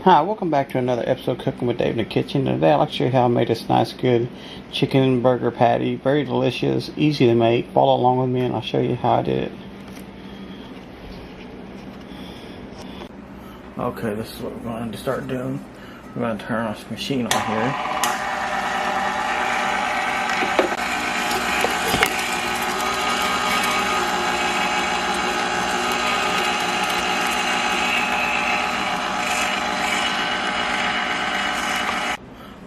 Hi, welcome back to another episode of Cooking with Dave in the Kitchen. Today I'd like to show you how I made this nice good chicken burger patty. Very delicious, easy to make. Follow along with me and I'll show you how I did it. Okay, this is what we're going to start doing. We're going to turn this machine on here.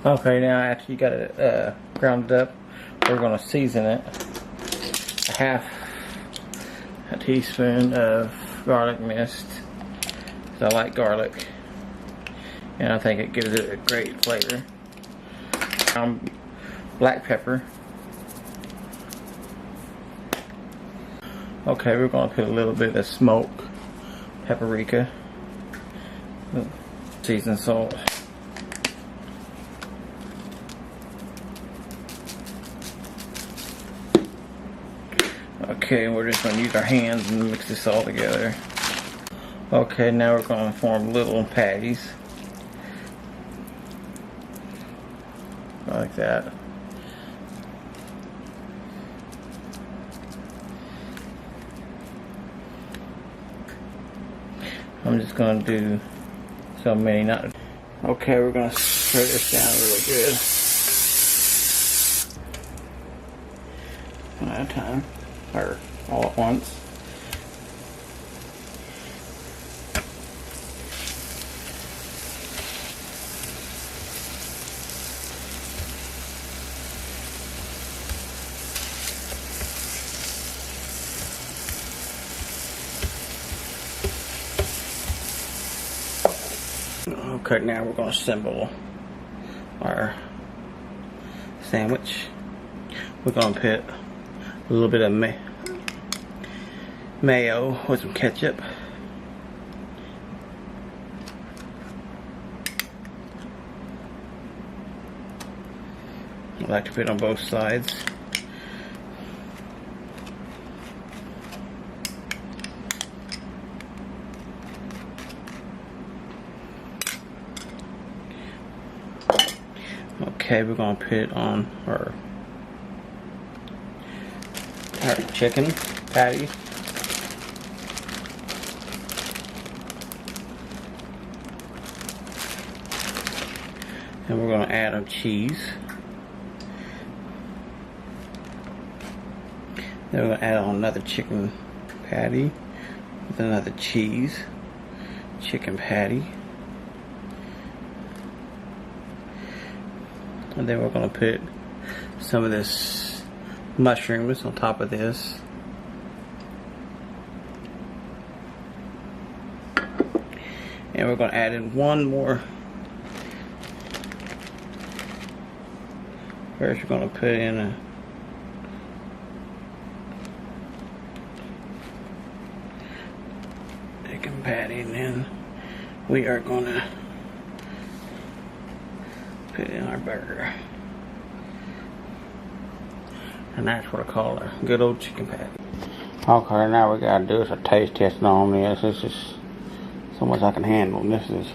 Okay, now after you got it ground up, we're going to season it. A teaspoon of garlic mist, because I like garlic, and I think it gives it a great flavor. Black pepper. Okay, we're going to put a little bit of smoked paprika, seasoned salt. Okay, we're just going to use our hands and mix this all together. Okay, now we're going to form little patties. Like that. I'm just going to do so many, not... Okay, we're going to spread this down really good. One at a time. Or all at once. Okay, now we're going to assemble our sandwich. We're going to put a little bit of mayo with some ketchup. I like to put it on both sides. Okay, we're going to put it on our chicken patty. And we're going to add our cheese. Then we're going to add on another chicken patty with another chicken patty. And then we're going to put some of this mushrooms on top of this. And we're going to add in one more. First we're going to put in a chicken patty, and then we are going to put in our burger. And that's what I call a good old chicken patty. Okay, now we gotta do is a taste test on this. This is so much I can handle. This is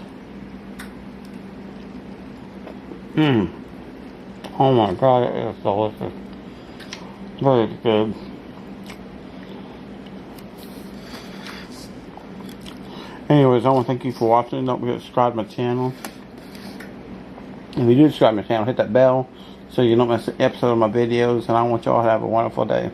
oh my god, it is delicious. Very good. Anyways, I want to thank you for watching. Don't forget to subscribe to my channel. If you do subscribe to my channel, hit that bell so you don't miss an episode of my videos. And I want y'all to have a wonderful day.